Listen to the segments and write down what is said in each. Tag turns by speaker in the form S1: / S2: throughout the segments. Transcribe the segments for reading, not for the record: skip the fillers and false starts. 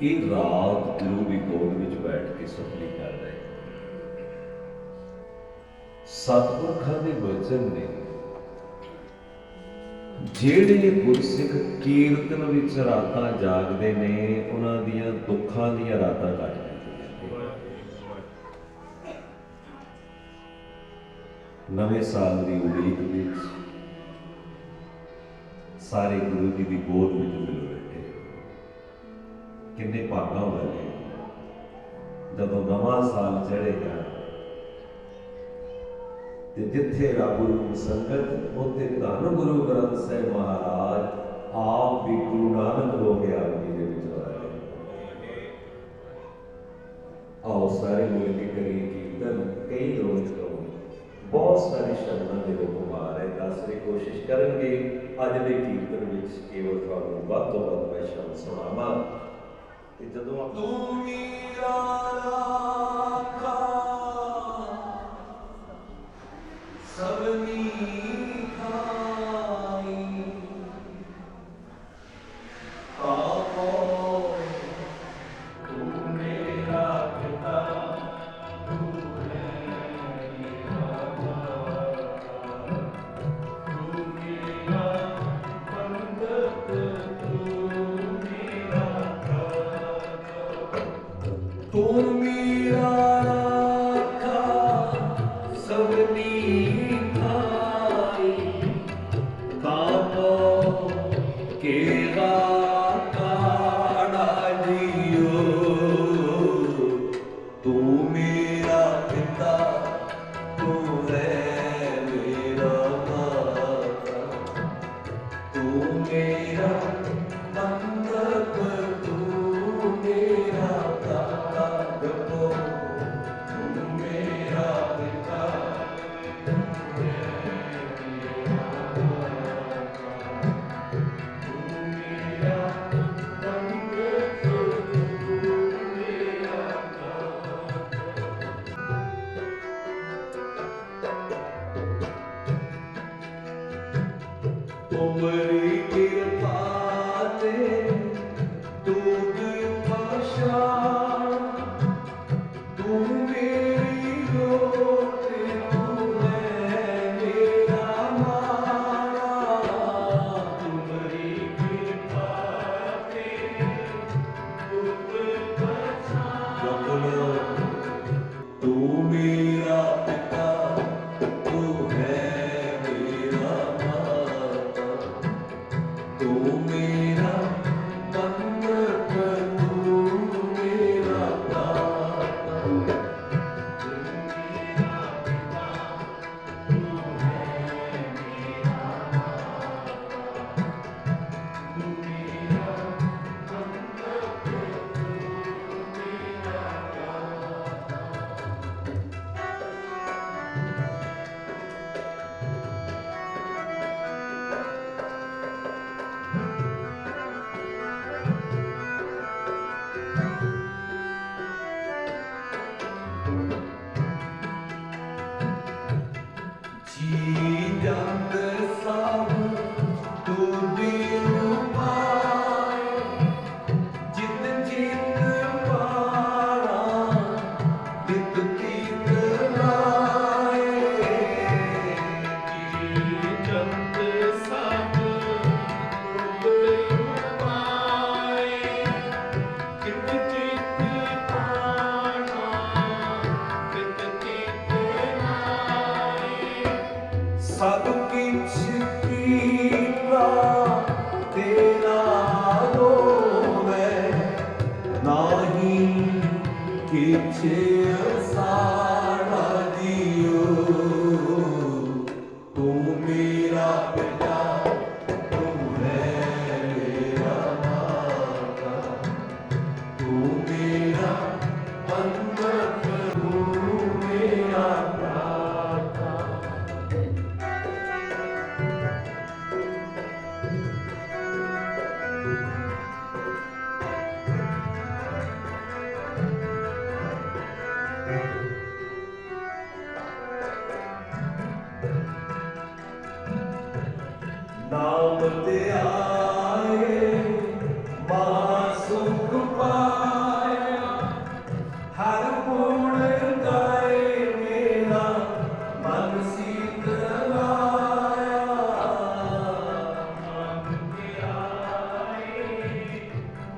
S1: ਇਹ ਰਾਤ ਗੁਰੂ ਦੀ ਗੋਦ ਵਿੱਚ ਬੈਠ ਕੇ ਸੁਖਲੀ ਕਰ ਰਹੇ ਸਤਿਪੁਰਖਾਂ ਦੇ ਬਚਨ ਨੇ ਜਿਹੜੇ ਗੁਰਸਿੱਖ ਕੀਰਤਨ ਵਿੱਚ ਰਾਤਾਂ ਜਾਗਦੇ ਨੇ ਉਹਨਾਂ ਦੀਆਂ ਦੁੱਖਾਂ ਦੀਆਂ ਰਾਤਾਂ ਕੱਟ ਜਾਂਦੀਆਂ। ਨਵੇਂ ਸਾਲ ਦੀ ਉਡੀਕ ਵਿੱਚ ਸਾਰੇ ਗੁਰੂ ਜੀ ਦੀ ਗੋਦ ਵਿੱਚ ਮਿਲ ਬੈਠੇ। ਕਿੰਨੇ ਭਾਗਾਂ ਵਾਲੇ ਜਦੋਂ ਨਵਾਂ ਸਾਲ ਚੜ੍ਹੇਗਾ ਤੇ ਜਿੱਥੇ ਰੱਬ ਨੂੰ ਸੰਗਤ ਉੱਥੇ ਧੰਨ ਗੁਰੂ ਗ੍ਰੰਥ ਸਾਹਿਬ ਮਹਾਰਾਜ ਆਪ ਵੀ ਗੁਰੂ ਨਾਨਕ ਹੋ ਕੇ ਆਪ ਜੀ ਦੇ ਵਿੱਚ ਆਏ। ਆਓ ਸਾਰੇ ਮਿਲ ਕੇ ਕਰੀਏ ਕੀਰਤਨ। ਕਈ ਰੋਜ਼ ਤੋਂ ਬਹੁਤ ਸਾਰੇ ਸ਼ਬਦਾਂ ਦੇ ਰੂਪ ਆ ਰਹੇ ਦੱਸ ਦੀ ਕੋਸ਼ਿਸ਼ ਕਰਨਗੇ। ਅੱਜ ਦੇ ਕੀਰਤਨ ਵਿੱਚ ਕੇਵਲ ਤੁਹਾਨੂੰ ਵੱਧ ਤੋਂ ਵੱਧ ਮੈਂ ਸ਼ਬਦ ਸੁਣਾਵਾਂ ਤੇ ਜਦੋਂ ਤੂੰ ਮੇਰਾ ਰਾਖਾ ਸਭਨੀ ਖਾਈ ਆਪੋ ਤੂੰ ਮੇਰਾ ਪਿਤਾ ਤੂੰ ਹੈ ਮੇਰਾ ਮਾਤਾ ਤੂੰ ਮੇਰਾ ਪੰਡਤ ਤੂੰ ਮੇਰਾ ਦਾਤਾ ਤੂੰ ਮੇਰਾ ਰਾਖਾ ਸਭਨੀ तुमरी कृपा ते दूध पाषाण तू मेरी जोत तू है मेरा माना तुमरी कृपा ते दूध पाषाण तू मेरा पिता तू है मेरा तू नाम ते आए महासुख पाया हर गुण गाए मेरा मन शीतलाया नाम ते आए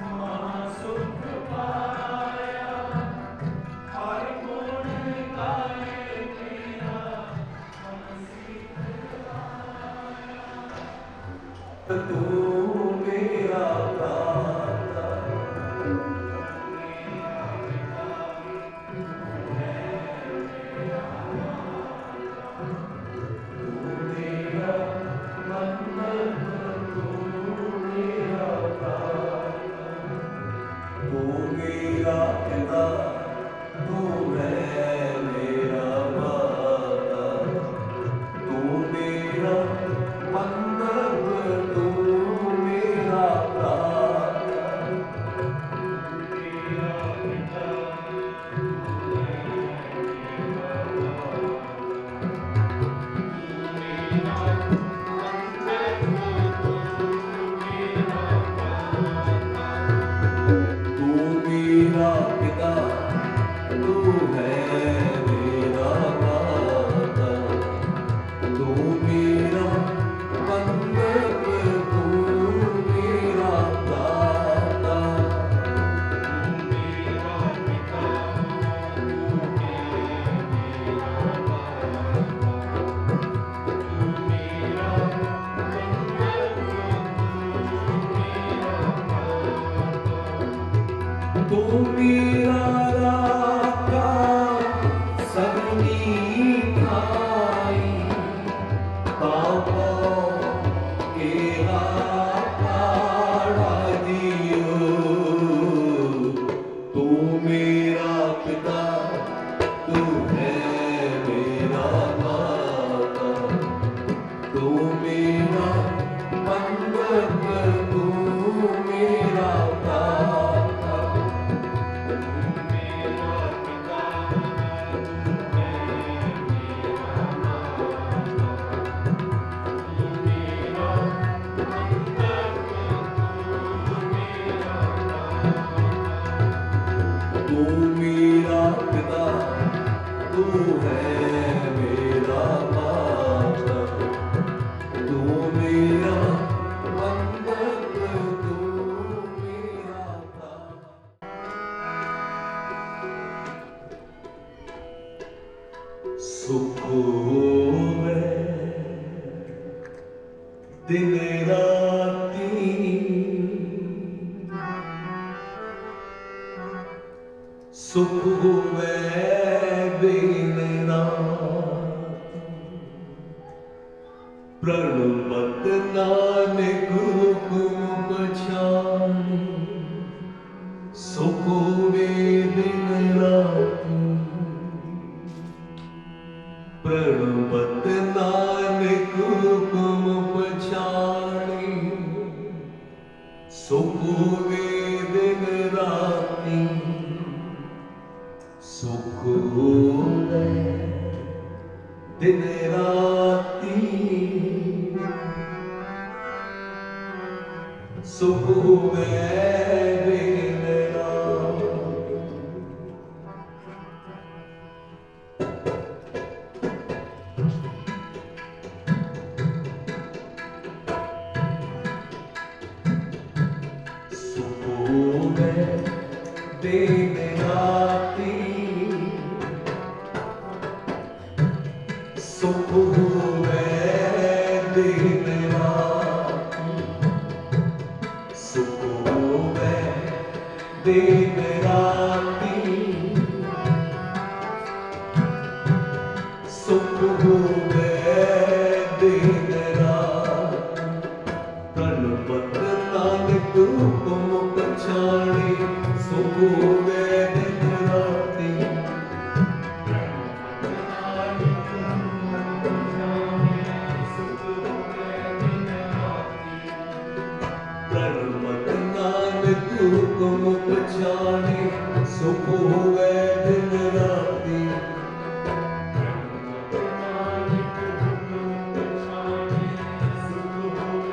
S1: महासुख पाया हर गुण गाए मेरा मन शीतलाया तू मेरा दाता तू मेरा पिता तू है मेरा माता तू मेरा मंगल तू मेरा दाता मेरा पिता तू मेरा पिता तू है मेरा माता तू मेरा मंगल तू मेरा दाता मेरा पिता तू मेरा राजा सबनी खाई पापों के हाड़ा दियो तू मेरा पिता तू है मेरा माता तू मेरा मंगल तू मेरा दाता तू मेरा पिता तू है मेरा माता तू मेरा मंगल तू मेरा सुख होवे दिन राती सुख होवे दिन रात प्रणमत नानक हुकुम पछानी सुख होवे दिन राती प्रणमत नानक हुकुम पछानी सुख होवे दिन राती सुख होवे दिन राती सुख होवे दिन राती सुख होवे दिन राती सुख होवे दिन राती सुख होवे दिन राती सुख होवे दिन राती प्रणपत नानक हुकुम पछाणी सुख होवे दिन राती प्रणमत नानक हुकुम पछाणी सुख होवे दिन राती सुख होवे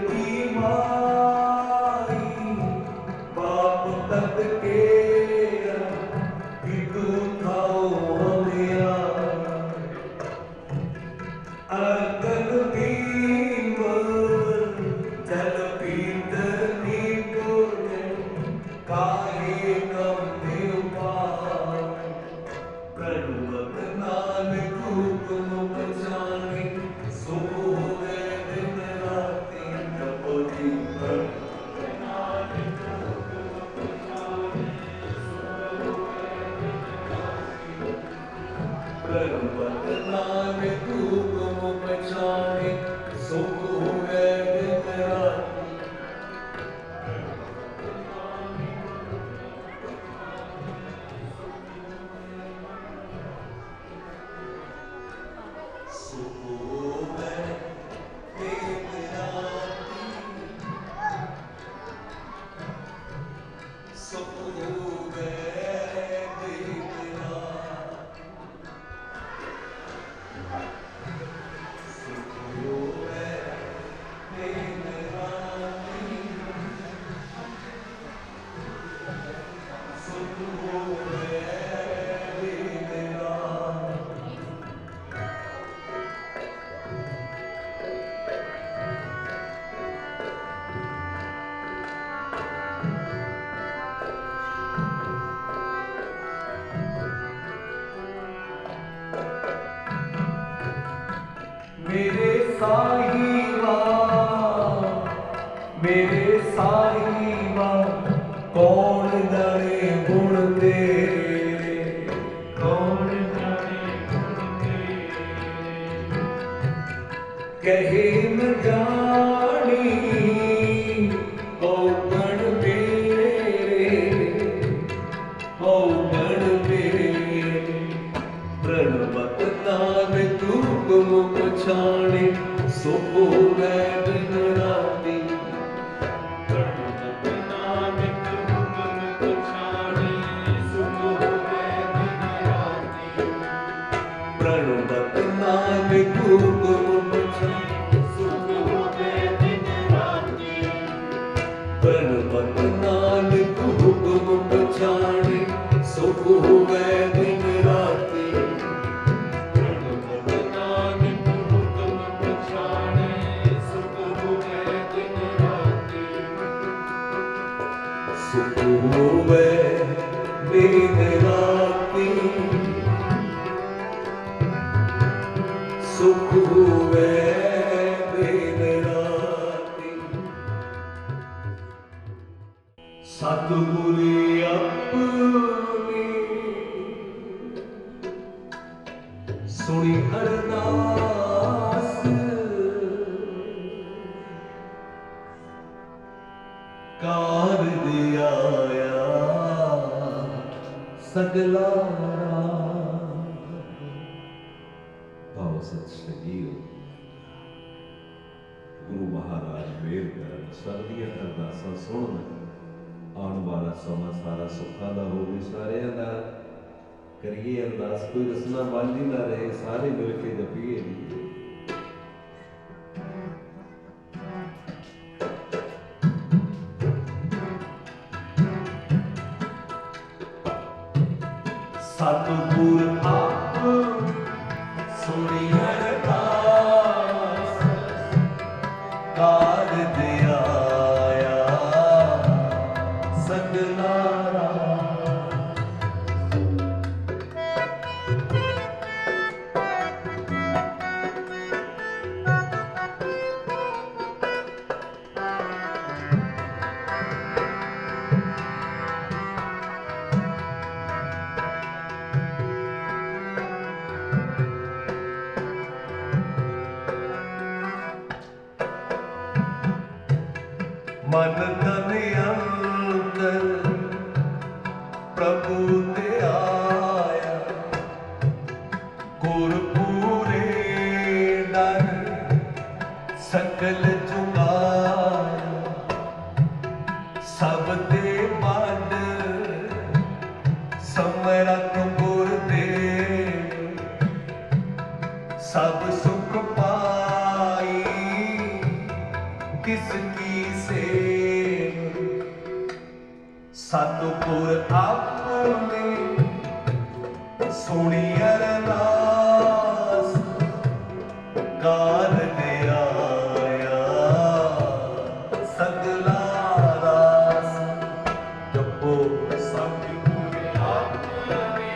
S1: की माई बाप तक के कि तू थाओ मेरा अकल भीम जल पीतर नीको काहे कम देव पाए प्रणवत नानक हुकुम बचाने सो होवे दिन राति जपति प्रणवत नानक हुकुम बचाने सो होवे दिन राति मेरे साहिबा कौन जाने गुण तेरे कौन जाने गुण तेरे कहे न जानी औगण मेरे प्रणवत नानक हुकुम पछाणे सो होवे दिन राति प्रणवत नानक हुकुम पछाणे सो होवे दिन राति प्रणवत नानक हुकुम पछाणे सो होवे दिन राति प्रणवत नानक हुकुम पछाणे सो होवे दिन राति सुख होवे दिन राति सुख होवे दिन राति सतगुरु अपनी सुनी अरदास कार दिया सगला भाव सच सजीव गुरु महाराज मेहर कर सर्दियां अरदासां सुन आने वाला समा सारा सुखा दा होवे सारियां दा करिए अरदास कोई रसना बांझी ना रहे सारे मिल के जपीए सतगुर आप सुनी अरदास कार दिया सगला मन तन अंतर प्रभु ते आया गुरपुरे डर सकल जुगाया सब ते बड समरत गुर दे सब सुख पाई किस सतपुर अपने सोनी अरदास कारन आया सगला रास जपो सतपुर अपने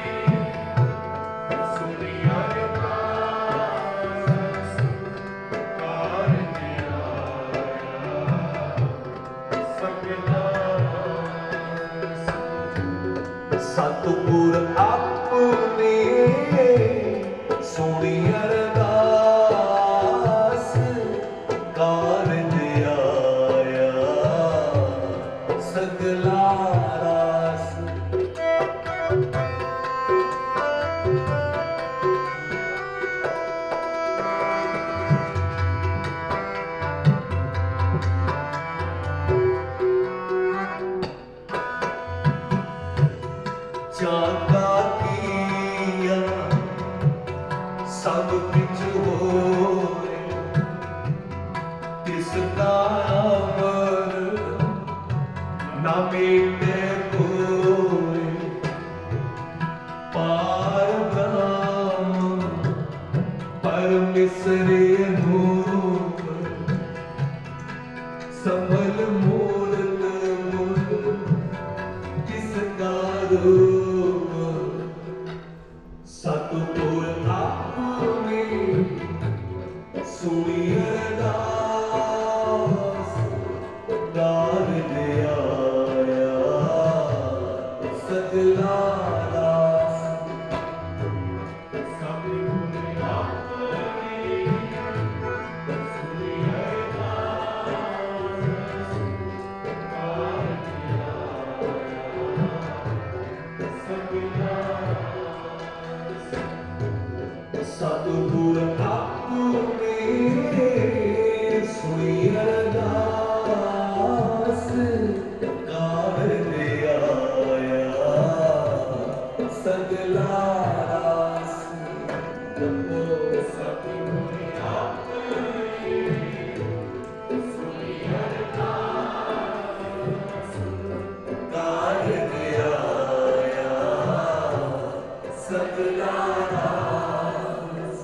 S1: सोनी अरदास कारन आया सगला सतपुर अपने सोनी अरदास कारज आया सगला रास जागा किया सब कुछ होए तिसका अमर ना मेटे कोई पार ब्रह्म परमेश्वरे रूप सबल मूर्त किसका रूप सतपुर अपने सोनी अरदास कारज आया सगला रास सतपुर अपने सोनी अरदास कारज आया सगला सतपुर अपने सोनी अरदास कारज आया सगला रास जपो सतपुर अपने सोनी अरदास कारज आया सगला रास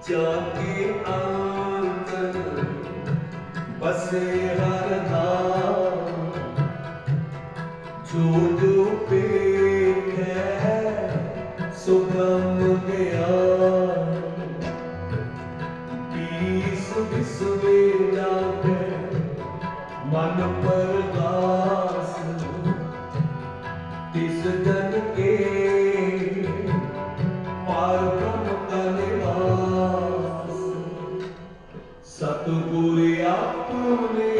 S1: जाके अंतर बसे हर धाम जो जो पेट है सो ब्रह्म ज्ञान बीस विस्वे जाके मन परदास तिस जन के पार ब्रह्म का निवास सतपुर अपने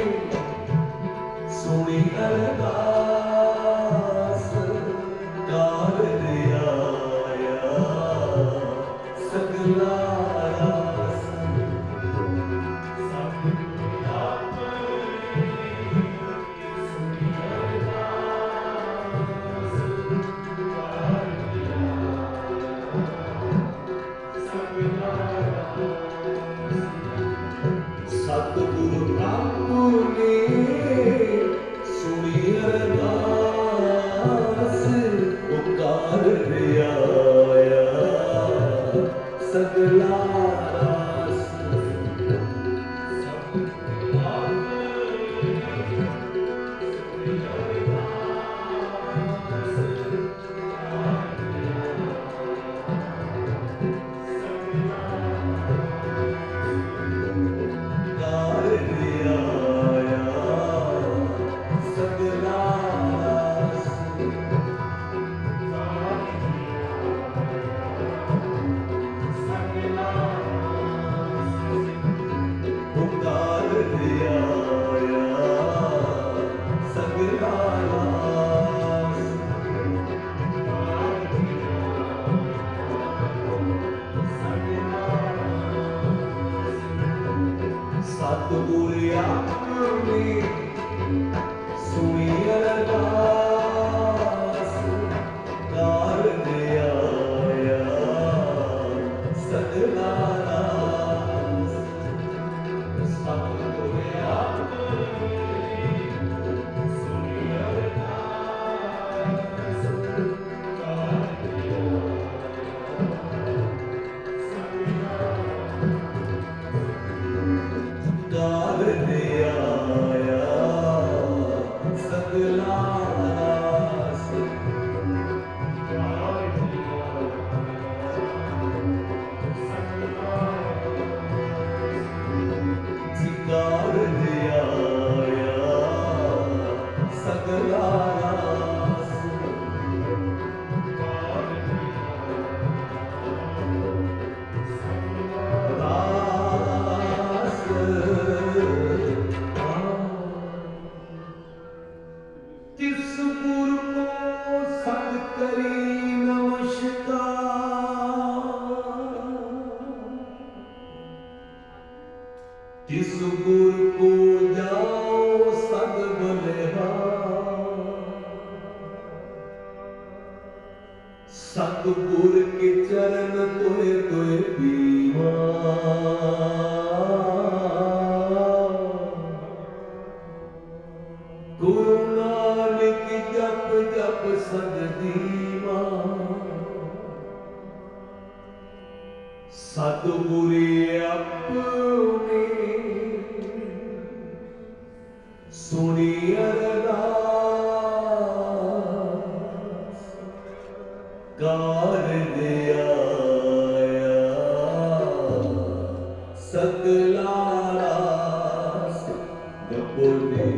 S1: सोनी अरदास कारज आया सगला रास सतपुर अपने सोनी अरदास कारज आया सगला सतपुर अपने सोनी अरदास कारज आया सगला रास सतपुर अपने सोनी अरदास कारज आया सगला रास कारज आया सगला रास सतपुर अपने सोनी सतगुर के चरण तोए तोए पीवा, गुरु नानक जप जप सद दीवा, सतगुरे अपने सुनी अरदास, कारज आया सकला रास गपोते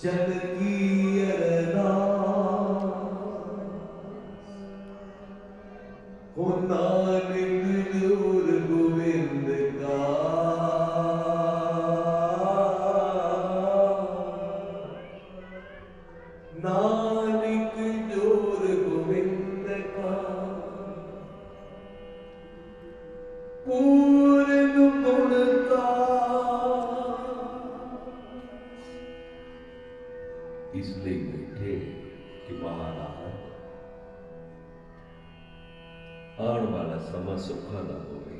S1: जग की अरदास हो नानक जोर गोविंद का, नानक जोर गोविंद का, पूर्ण गुणता इसलिए बैठे कि महाराज आने वाला समा सुखा ना होवे।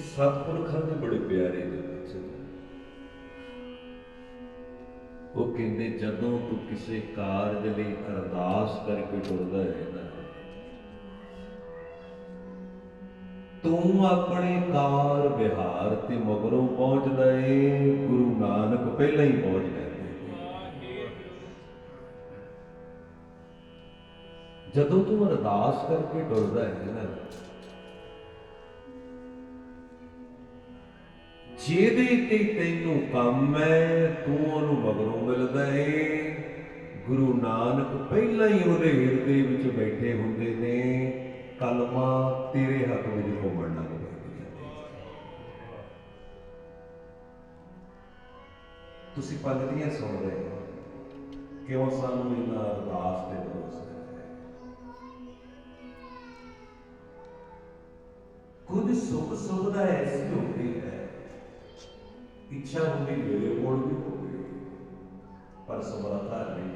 S1: सतपुरखां दे बड़े प्यारे दे वचन, वो कहते जदों तू किसी कारज लई अरदास करके टुरदा है ना, तू अपने कार विहार ते मगरों पहुंचदा है, गुरु नानक पहला ही पहुंच जाते। जदों तू अरदास करके टुरदा है ना, जेदे ते तैनू काम है तू ओनू मगरों मिलदा है, गुरु नानक पहला ही उहदे हिरदे विच बैठे हुंदे ने, कलमा तेरे हक में घूमण लग पैंदियां ने। तुसीं पंगतियां सुण रहे हो, क्यों सानू इन्ना अरदास ते भरोसा है? कुछ सुख सुविधा ऐसी होती है, इच्छा होगी वेले मोड़ भी होगी, पर समर्था नहीं।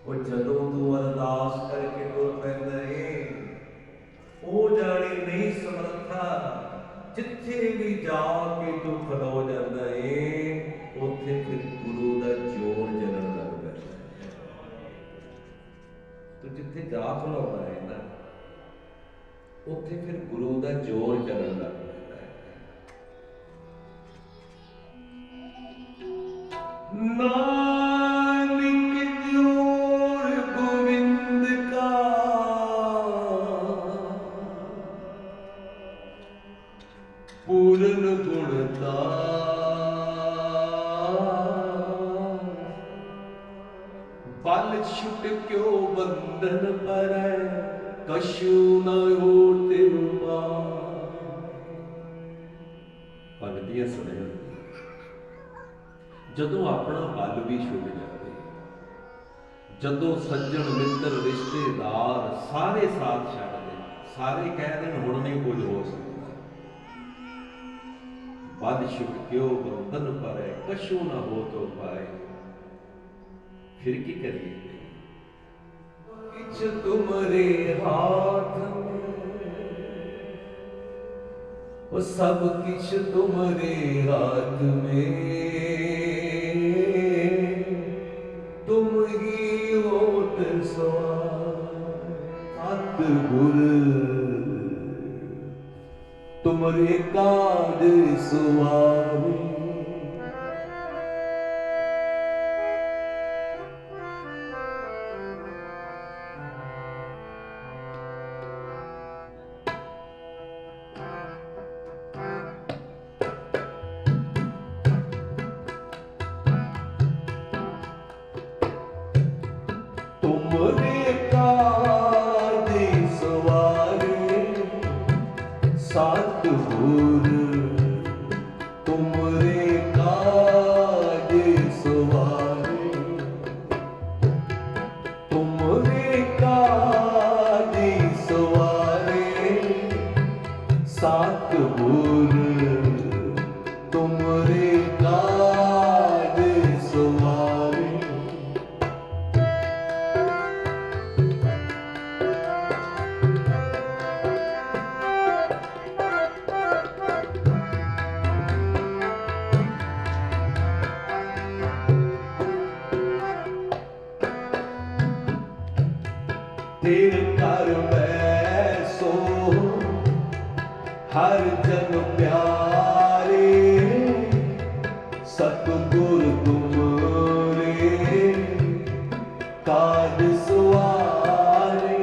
S1: वो जदों तू अरदास करके टुर पैंदा है, ओ जाने नहीं समर्था, जिथे भी जाके तू खलो जांदा है, उत्थे फिर गुरु दा जोर जलन लग पैंदा है। तो जिथे जा खलोना है ना, उत्थे फिर गुरु दा जोर जलन लग पैंदा है। नानक जोर गोविंद का, पूर्ण गुणता बल छुट क्यों बंधन पर, कशु न हो तिरु पंगतियां सुने। जदों अपना बल भी छुट जाए, जदों सज्जन मित्र रिश्तेदार सारे साथ छड्ड दे, सारे कह देन हुण नहीं कुछ हो सकता, बल छुट क्यों बंधन पर, कशु न हो तो पाए, फिर की करिए? किछ तुम्हारे हाथ में, वो सब किछ तुम्हारे हाथ में, तुम ही होत सतगुर, तुम्हारे काज सुवारे। तुमरे काज सवारे, सतगुर
S2: सतगुर तुमरे काज सवारे, तुमरे काज सवारे, सतगुर तुमरे काज सवारे। तेरे घर बैसो हर जन प्यारे, सतगुर तुमरे काज सवारे।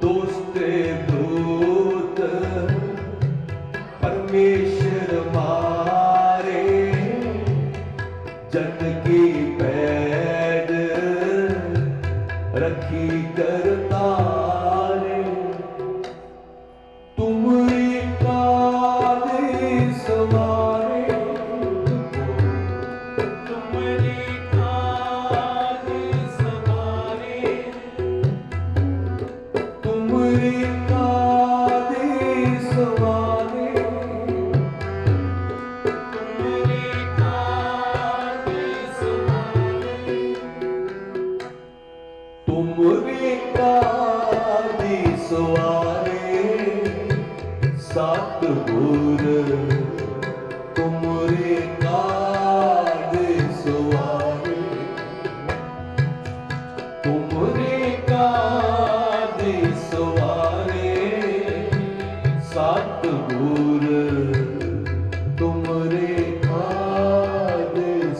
S2: दोस्त दूत परमेश्वर मारे, जन की पैद रखी करतारे। तुमरे काज सवारे, तुमरे काज सवारे, तुमरे काज सवारे, तुमरे काज सवारे। तुमरे काज सवारे, सतगुर तुमरे काज सवारे। तुमरे काज सवारे, सतगुर तुमरे काज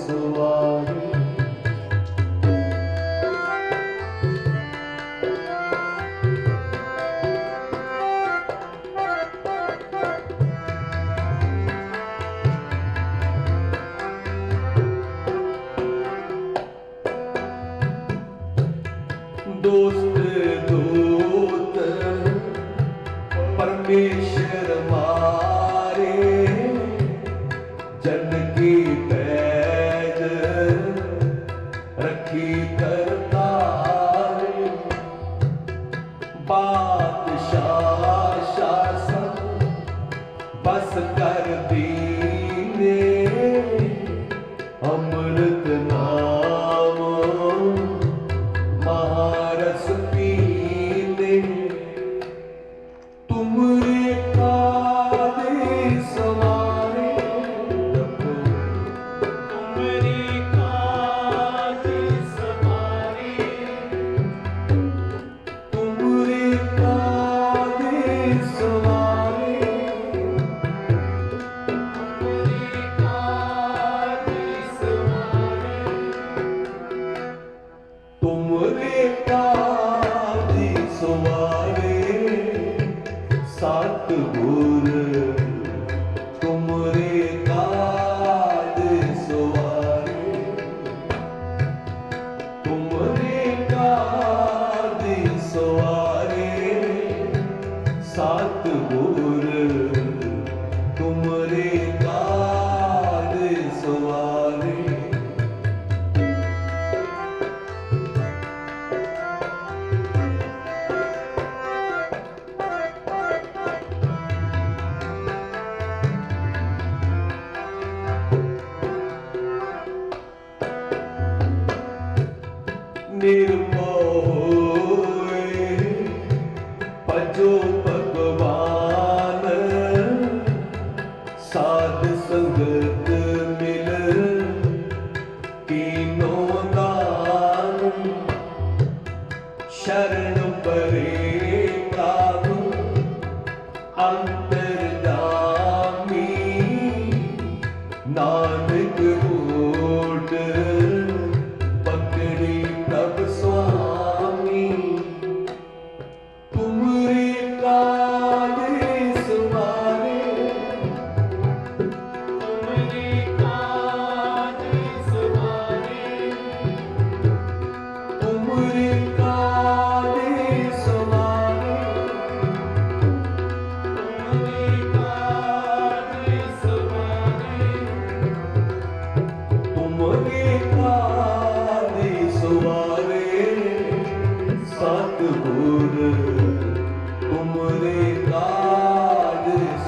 S2: सवारे। दोस्त दूत परमेश्वर मारे, जन की पैद रखी करतारे। बादशाह शासन बस कर दीने, अमृत नाम महारस पीने। तुमरे काज सवारे, तुमरे काज सवारे, तुमरे काज सवारे, तुमरे काज सवारे। तुमरे काज सवारे, सतगुर तुमरे काज सवारे। तुमरे काज सवारे, सतगुर तुमरे काज सवारे। निर्मोह भजो भगवान, साध संगत मिल तीनों दान। शरण परे प्रभु अंतर्यामी, नानक ओट पकड़ी प्रभ स्वामी।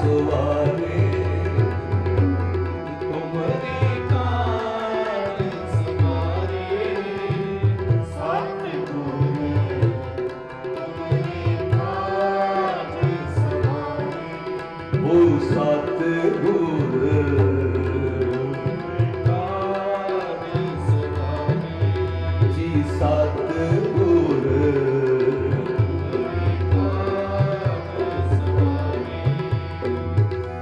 S2: सवारे
S3: तुमरे काज सवारे सतगुरु तुमरे काज सवारे
S2: ओ सतगुर
S3: काज सवारे
S2: जी सतगुर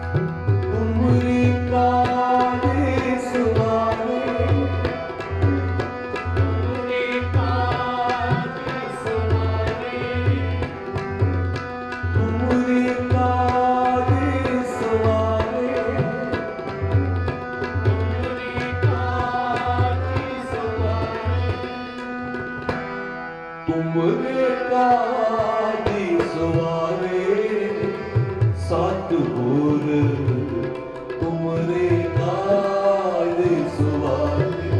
S2: तुमरी काज सवारे तुमरी काज सवारे तुमरे काज सवारे सतगुर तुमरे काज सवारे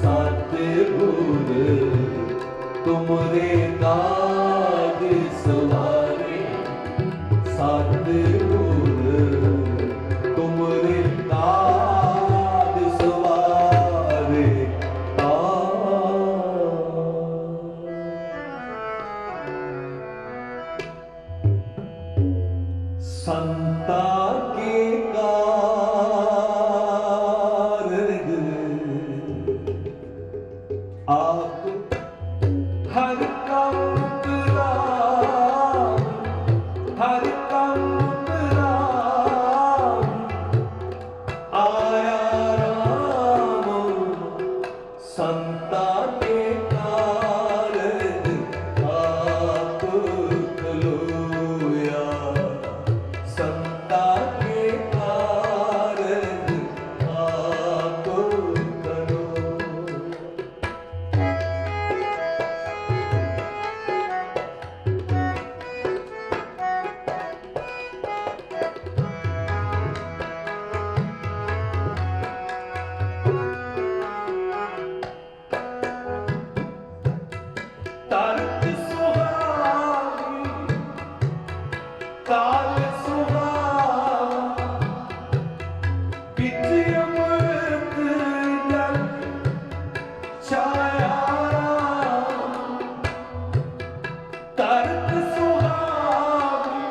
S2: सतगुर तुमरे काज सवारे सतगुर तुमरे काज सवारे संता के कारज आप हर काम कराम हर काम कराम आया राम संता के कारज आप खलोया संता के कारज आप करो तरत सुहानी काल सुहानी बिच अमृत जल छाया तरत सुहानी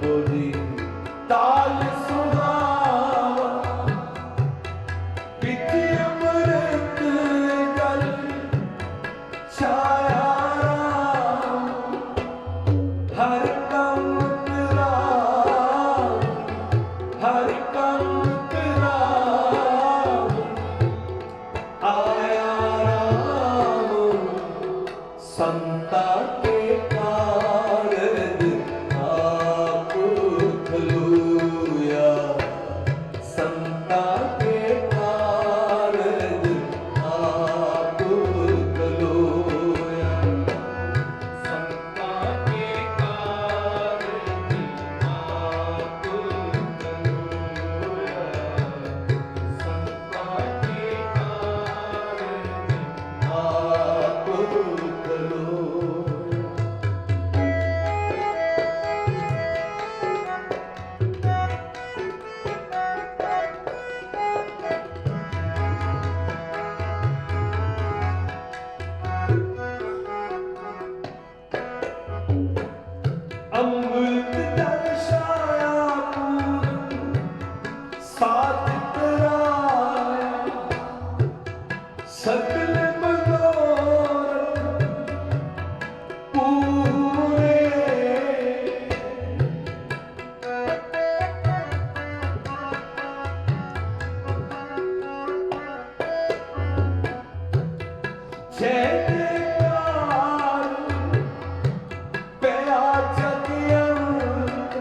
S2: बोली ताल सुहावा बिच अमृत जल छाया हर काम कराम हर काम कराम आया राम संता के कारज आप खलोया संता के कारज आप खलोया
S3: संता के कारज आप करोया संता के कारज
S2: आप करो अमृत दर्शाया पूरन साथ कराया सकल मनोरथ पूरे जय जयकार पया जगयंत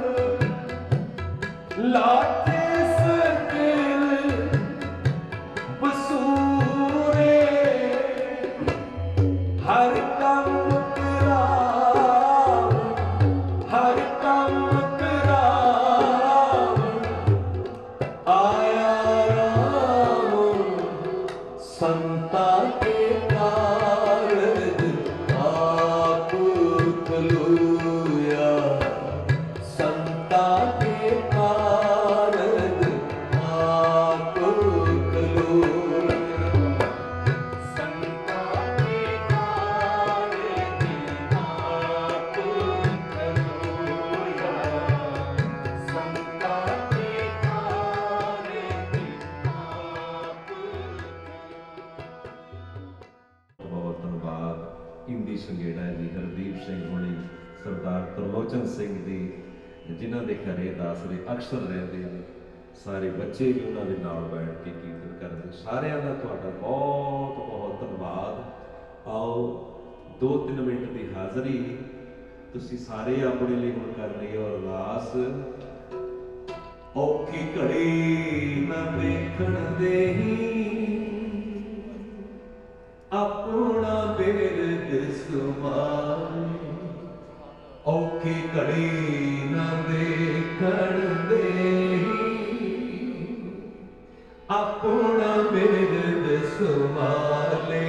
S2: लाटे सकल बसूरे हर काम कराम हर काम कराम आया राम संता के कारज आप खलोया संता के
S1: ਘਰੇ ਦਾਸਰੇ ਅਕਸਰ ਰਹਿੰਦੇ ਨੇ, ਸਾਰੇ ਬੱਚੇ ਵੀ ਉਹਨਾਂ ਦੇ ਨਾਲ ਬੈਠ ਕੇ ਕੀਰਤਨ ਕਰਦੇ। ਸਾਰਿਆਂ ਦਾ ਤੁਹਾਡਾ ਬਹੁਤ ਬਹੁਤ ਧੰਨਵਾਦ। ਆਓ 2-3 ਮਿੰਟ ਦੀ ਹਾਜ਼ਰੀ ਤੁਸੀਂ ਸਾਰੇ ਆਪਣੇ ਲਈ ਹੁਣ ਕਰ ਰਹੀ ਹੋ ਅਰਦਾਸ। ਔਖੀ ਘੜੀ ਨਾ ਵੇਖਣ ਦੇਹੀ, ਆਪਣਾ ਬਿਰਦ ਸਮਾਏ। ਔਖੀ ਘੜੀ ਨਾ ਵੇਖਣ ਦੇਹੀ, ਆਪਣਾ ਬਿਰਦ ਸਮਾਲੇ।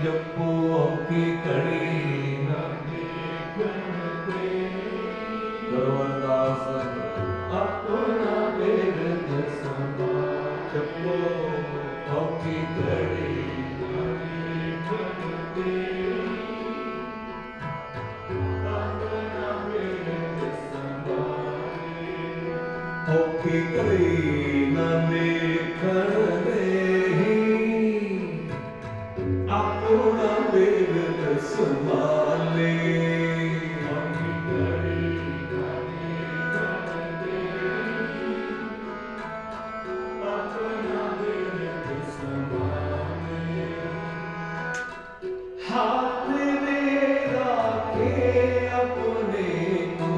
S1: ਜਪੋ ਔਖੀ ਘੜੀ ਨਾ ਵੇਖਣ ਦੇਹੀ, ਕਰੋ ਅਰਦਾਸ ਆਪਣਾ ਬਿਰਦ ਸਮਾਲੇ। ਜਪੋ ਔਖੀ ਘੜੀ ਨਾ ਵੇਖਣ ਦੇਹੀ, ਆਪਣਾ ਬਿਰਦ ਸਮਾਲੇ। ਔਖੀ ਘੜੀ ਨਾ ਵੇਖਣ ਦੇਹੀ, ਆਪਣਾ ਬਿਰਦ ਸੰਭਾਲੇ। ਔਖੀ ਘੜੀ ਨਾ ਵੇਖਣ ਦੇਹੀ, ਆਪਣਾ ਬਿਰਦ ਸੰਭਾਲੇ। हाथ में राखे अपने को,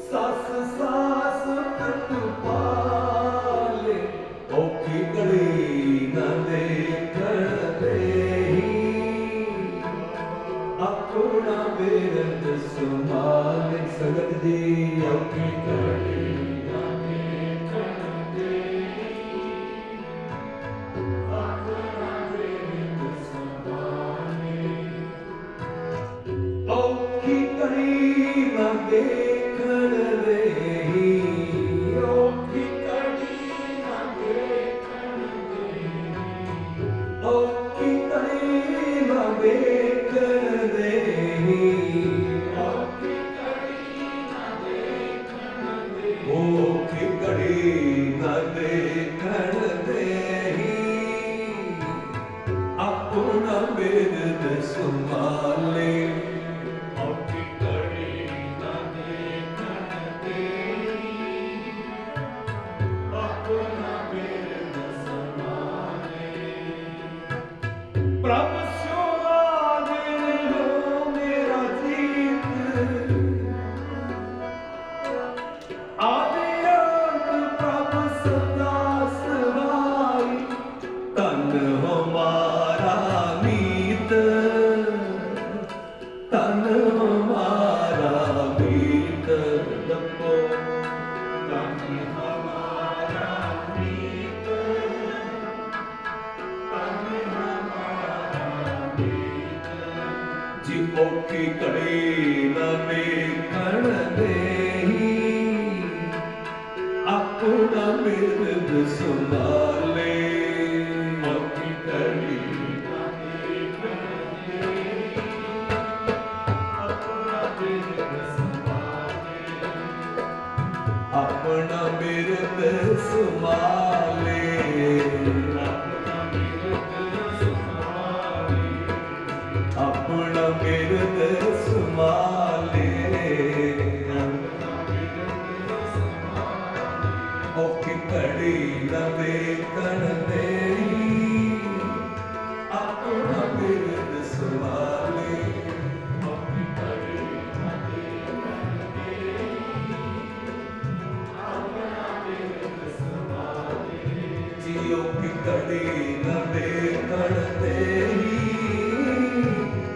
S1: सास सास तक पाले। औखी घड़ी न देखण देही, अपना बिरद संभाले। संगत जी औखी घड़ी न देखण देही, अपना बिरद संभाले। औखी घड़ी ना देखण देही, औखी घड़ी ना देखण देही, औखी घड़ी ना देखण देही, औखी घड़ी ना देखण देही, औखी घड़ी ना देखण देही, अपना बिरद संभाले। औखी घड़ी ना देखण देही, अपना बिरद संभाले। प्रभु सुहागिन हो मेरा जीत, आदि अंत प्रभु सदा सहाय। तन हमारा मीत, तन हमारा मीत। जपो तन हमारा मीत, तन हमारा मीत। जी औखी घड़ी न ਵੇਖਣ ਦੇਹੀ, ਆਪਣਾ ਬਿਰਦ ਸੰਭਾਲੇ। ਔਖੀ ਘੜੀ ਨਾ ਵੇਖਣ ਦੇਹੀ, ਆਪਣਾ ਬਿਰਦ ਸੰਭਾਲੇ। ਆਪਣਾ ਬਿਰਦ ਸੰਭਾਲੇ, ਆਪਣਾ ਬਿਰਦ ਸੰਭਾਲੇ, ਆਪਣਾ ਬਿਰਦ ਸੰਭਾਲੇ। ਔਖੀ ਘੜੀ ਨਾ ਵੇਖਣ ਦੇਹੀ, ਆਪਣਾ ਬਿਰਦ ਸੰਭਾਲੇ। ਔਖੀ ਘੜੀ ਨਾ ਵੇਖਣ ਦੇਹੀ, ਆਪਣਾ ਬਿਰਦ ਸੰਭਾਲੇ। ਜੀ ਔਖੀ ਘੜੀ ਨਾ ਵੇਖਣ ਦੇਹੀ,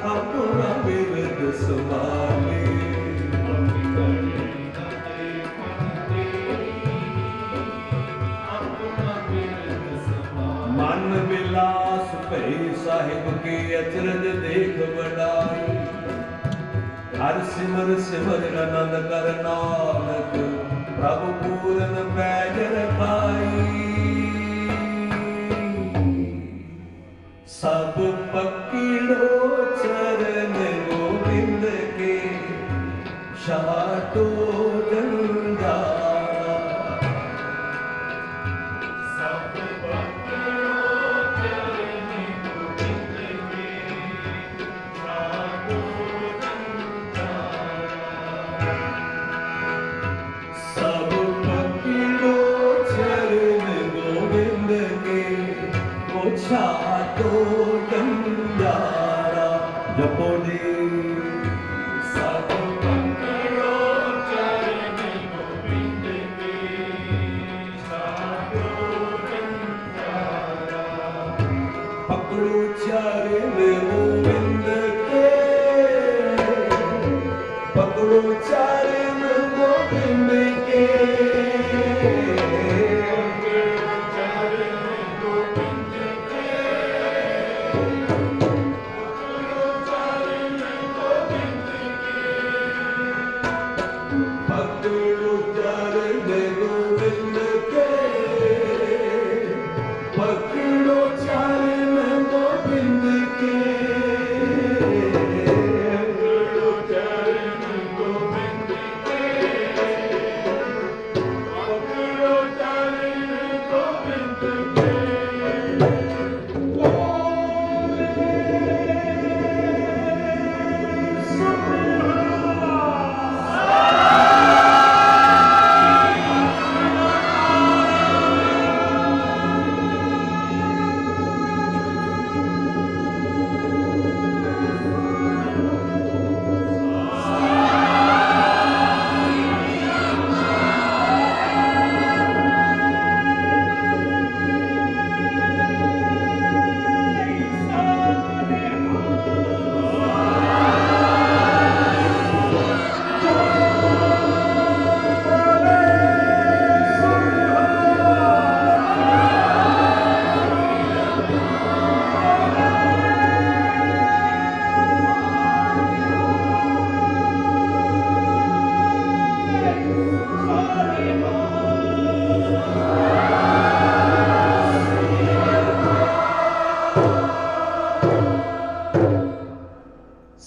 S1: ਆਪਣਾ ਬਿਰਦ ਸੰਭਾਲੇ। ਔਖੀ ਘੜੀ ਨਾ ਵੇਖਣ ਦੇਹੀ, ਆਪਣਾ ਬਿਰਦ ਸੰਭਾਲੇ। ਮਨ ਵਿਲਾਸ ਭਈ ਸਾਹਿਬ ਕੀ ਅਚਰਜ ਦੇਖ ਵਡਾਈ। ਹਰ ਸਿਮਰ ਸਿਮਰ ਆਨੰਦ ਕਰ ਨਾਨਕ, ਪ੍ਰਭੂ ਪੂਰਨ ਪੈਜ ਰਖਾਈ। सब पकीड़ो चरण गोविंद के, शाटो जंजारा। सब पकीड़ो चरण गोविंद के, शाटो जंजारा। सब
S2: गंजारा जपो जी
S3: सब पकड़ो चरण गोविंद के छाड़ो जंजारा
S2: पकड़ो चरण गोविंद के पकड़ो चरण गोविंद के पकड़ो चरण गोविंद के पकड़ो चरण गोविंद के
S3: पकड़ो चरण गोविंद के पकड़ो चरण गोविंद के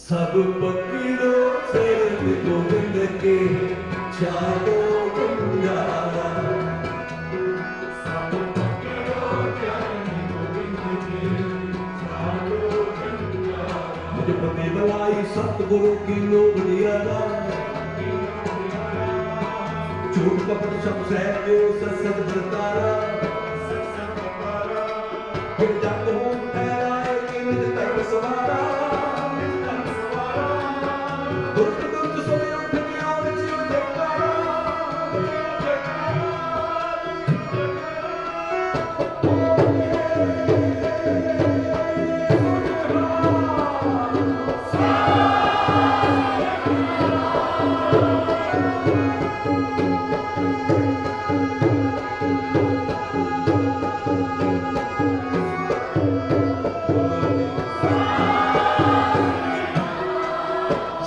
S2: सब पकड़ो चरण गोविंद के छाड़ो गंजारा
S3: सब पकड़ो चरण गोविंद के छाड़ो जंजारा
S2: मुझे पति मलाई सतगुरु की लोग दिया झूठ कपट सब सहजो सत्सत बरतारा फिर जग हो ठहराए कि निज तर्क सवारा दुष्ट दुष्ट सोए उठ गया चिर जगतारा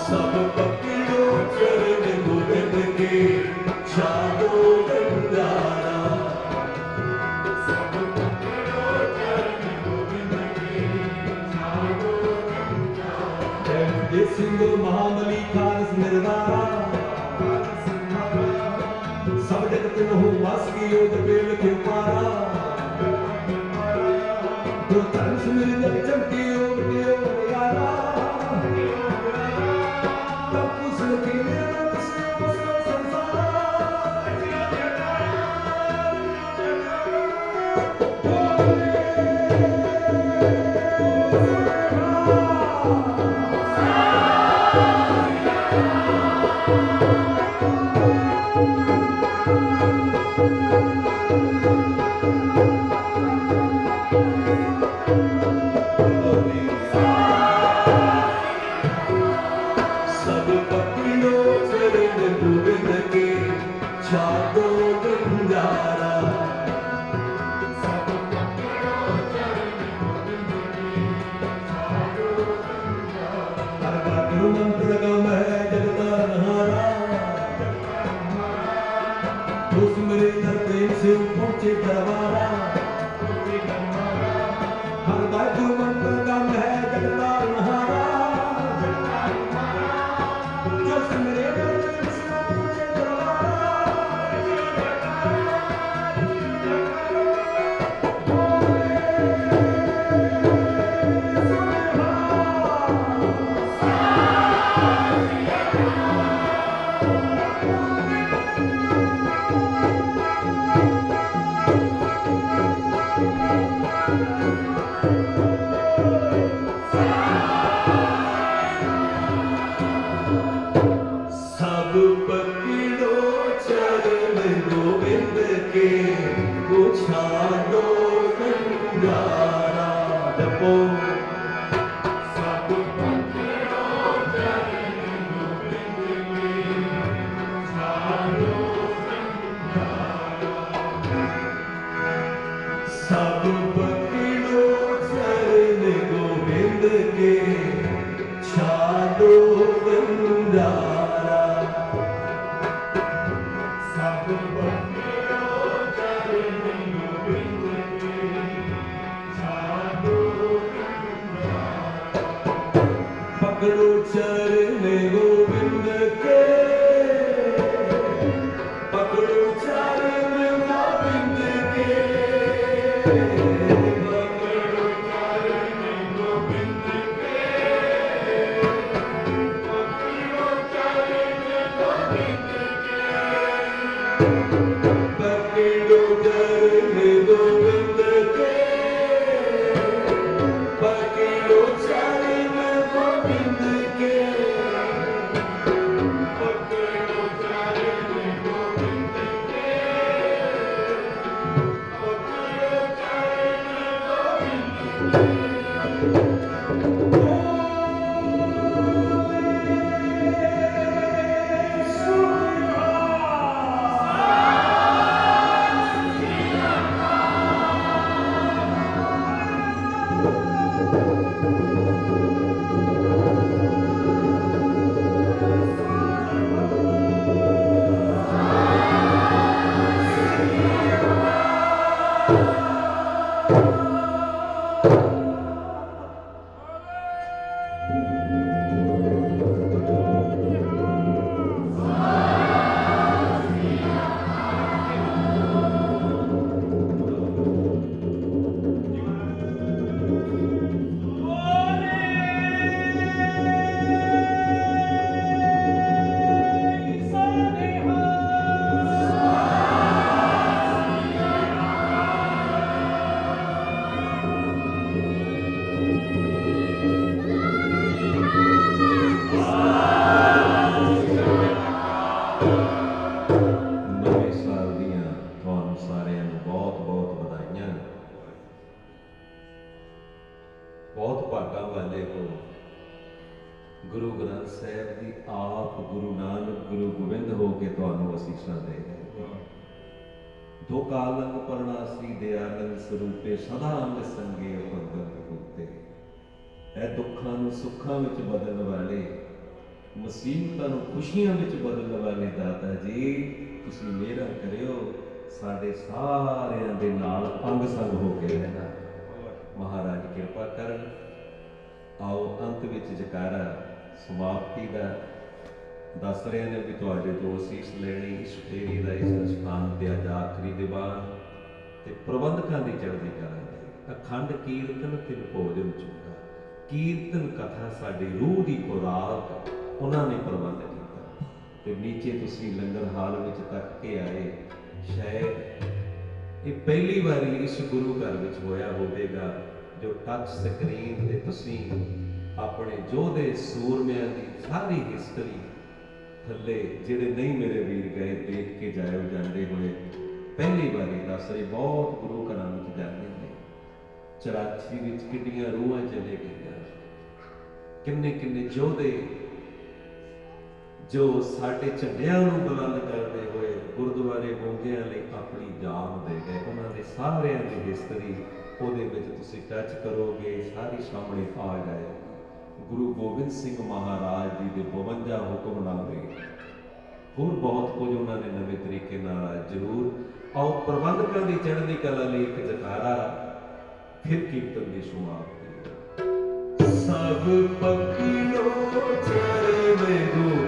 S2: सब पकड़ो चरण गोविंद के छाड़ो गंजारा
S3: सब पकड़ो चरण गोविंद के छाड़ो जंजारा
S2: जय सिंह महाबली खानस निर्वारा सब जगत हो वास की योग पेड़ के पारा तो धर्म सुमिर जग चमके योग के योग यारा तब कुछ के निर्मल से मुस्लिम संसारा सब पकड़ो चरण गोविंद के छाड़ो गंजारा
S3: सब पकड़ो चरण गोविंद के छाड़ो जंजारा
S2: हर बार मंत्र गम है जगतानहारा दोस्त मेरे दर प्रेम से पहुंचे दरबारा हर बार मंत्र गम है जगतानहारा दोस्त मेरे दर प्रेम से पहुंचे दरबारा ਛਾਡੋ ਕੰਗਾਰਾ ਜਪੋ
S3: ਸਭ ਪਕੜੋ ਚਰਨ ਗੋਬਿੰਦ ਕੇ ਛਾਡੋ
S2: ਸਭ ਪਕੜੋ ਚਰਨ ਗੋਬਿੰਦ ਕੇ ਛਾਡੋ ਕੰਗਾਰਾ
S3: ਸਭ ਪਕੜੋ ਚਰਨ ਗੋਬਿੰਦ ਕੇ ਛਾਡੋ
S2: ਪਕੜੋ ਚਰਨ ਗੋਬਿੰਦ ਕੇ ਪਕੜੋ ਚਰਨ ਗੋਬਿੰਦ ਕੇ
S3: ਪਕੜੋ ਚਰਨ ਗੋਬਿੰਦ ਕੇ ਪਕੜੋ ਚਰਨ ਗੋਬਿੰਦ ਕੇ
S2: ਪਕੜੋ ਚਰਨ ਗੋਬਿੰਦ ਕੇ ਪਕੜੋ ਚਰਨ ਗੋਬਿੰਦ ਕੇ
S3: ਪਕੜੋ ਚਰਨ ਗੋਬਿੰਦ ਕੇ ਪਕੜੋ ਚਰਨ ਗੋਬਿੰਦ
S1: ਨਵੇਂ ਸਾਲ ਦੀਆਂ ਤੁਹਾਨੂੰ ਸਾਰਿਆਂ ਨੂੰ ਬਹੁਤ-ਬਹੁਤ ਵਧਾਈਆਂ। ਬਹੁਤ ਭਾਗਾਂ ਵਾਲੇ ਹੋ। ਗੁਰੂ ਗ੍ਰੰਥ ਸਾਹਿਬ ਦੀ ਆਪ ਗੁਰੂ ਨਾਨਕ ਗੁਰੂ ਗੋਬਿੰਦ ਹੋ ਕੇ ਤੁਹਾਨੂੰ ਅਸੀਸਾਂ ਦੇ ਰਹੇ ਹਾਂ। ਦੋ ਕਾਲੰਗ ਪਰਣਾਸੀ ਦਿਆਲੰਗ ਸਰੂਪੇ ਸਦਾ ਅੰਗ ਸੰਗੇ ਭਗਤ ਰੂਪੇ। ਇਹ ਦੁੱਖਾਂ ਨੂੰ ਸੁੱਖਾਂ ਵਿੱਚ ਬਦਲਣ ਵਾਲੇ, ਮੁਸੀਬਤਾਂ ਨੂੰ ਖੁਸ਼ੀਆਂ ਵਿੱਚ ਬਦਲਣ ਵਾਲੇ ਦਾਤਾ ਜੀ, ਤੁਸੀਂ ਮਿਹਰ ਕਰਿਓ ਸਾਡੇ ਸਾਰਿਆਂ ਦੇ ਨਾਲ ਅੰਗ ਸੰਗ ਹੋ ਕੇ ਰਹਿਣਾ। ਮਹਾਰਾਜ ਕਿਰਪਾ ਕਰਨ। ਆਓ ਅੰਤ ਵਿੱਚ ਜਕਾਰਾ ਸਮਾਪਤੀ ਦਾ ਦੱਸ ਰਹੇ ਨੇ ਵੀ ਤੁਹਾਡੇ ਤੋਂ ਅਸੀਸ ਲੈਣੀ ਇਸ ਫੇਰੀ ਦਾ ਇਸ ਸਥਾਨ ਤੇ ਅੱਜ ਆਖਰੀ ਦੀਵਾਨ ਤੇ ਪ੍ਰਬੰਧਕਾਂ ਦੀ ਚੜ੍ਹਦੀ ਕਲਾ ਦੀ ਅਖੰਡ ਕੀਰਤਨ ਤਿਨ ਭੋਜਨ ਚੁੱਕਾ। ਕੀਰਤਨ ਕਥਾ ਸਾਡੀ ਰੂਹ ਦੀ ਖੁਰਾਕ ਉਹਨਾਂ ਨੇ ਪ੍ਰਬੰਧ ਕੀਤਾ ਤੇ ਨੀਚੇ ਤੁਸੀਂ ਲੰਗਰ ਹਾਲ ਵਿੱਚ ਤੱਕ ਕੇ ਆਏ। ਸ਼ਾਇਦ ਇਹ ਪਹਿਲੀ ਵਾਰੀ ਇਸ ਗੁਰੂ ਘਰ ਵਿੱਚ ਹੋਇਆ ਹੋਵੇਗਾ ਜੋ ਟੱਚ ਸਕਰੀਨ ਤੇ ਤੁਸੀਂ ਆਪਣੇ ਯੋਧੇ ਸੂਰਮਿਆਂ ਦੀ ਸਾਰੀ ਹਿਸਟਰੀ ਥੱਲੇ ਜਿਹੜੇ ਨਹੀਂ ਮੇਰੇ ਵੀਰ ਗਏ ਦੇਖ ਕੇ ਜਾਇਓ ਜਾਂਦੇ ਹੋਏ। ਪਹਿਲੀ ਵਾਰੀ ਦੱਸ ਰਹੀ ਬਹੁਤ ਗੁਰੂ ਘਰਾਂ ਵਿੱਚ ਜਾਂਦੇ ਨੇ। 84 ਵਿੱਚ ਕਿੰਨੀਆਂ ਰੂਹਾਂ ਚਲੇ ਗਈਆਂ, ਕਿੰਨੇ ਕਿੰਨੇ ਯੋਧੇ ਜੋ ਸਾਡੇ ਝੰਡਿਆਂ ਨੂੰ ਬੁਲੰਦ ਕਰਦੇ ਹੋਏ ਗੁਰਦੁਆਰੇ ਮੋਂਗਿਆਂ ਲਈ ਆਪਣੀ ਜਾਨ ਦੇ ਗਏ। ਉਹਨਾਂ ਦੇ ਸਾਰਿਆਂ ਦੀ ਹਿਸਟਰੀ ਉਹਦੇ ਵਿੱਚ ਤੁਸੀਂ ਟੱਚ ਕਰੋਗੇ, ਸਾਰੀ ਸਾਹਮਣੇ ਆ ਜਾਏਗੀ। ਗੁਰੂ ਗੋਬਿੰਦ ਸਿੰਘ ਮਹਾਰਾਜ ਜੀ ਦੇ 52 ਹੁਕਮਨਾਮੇ, ਹੋਰ ਬਹੁਤ ਕੁਝ ਉਹਨਾਂ ਨੇ ਨਵੇਂ ਤਰੀਕੇ ਨਾਲ ਜ਼ਰੂਰ। ਆਓ ਪ੍ਰਬੰਧਕਾਂ ਦੀ ਚੜ੍ਹਦੀ ਕਲਾ ਲਈ ਇੱਕ ਜਕਾਰਾ, ਫਿਰ ਕੀਰਤਨ ਦੀ ਸਮਾਪਤੀ।
S2: ਸਭ ਪਕੜੋ ਚਰਨ ਗੋਬਿੰਦ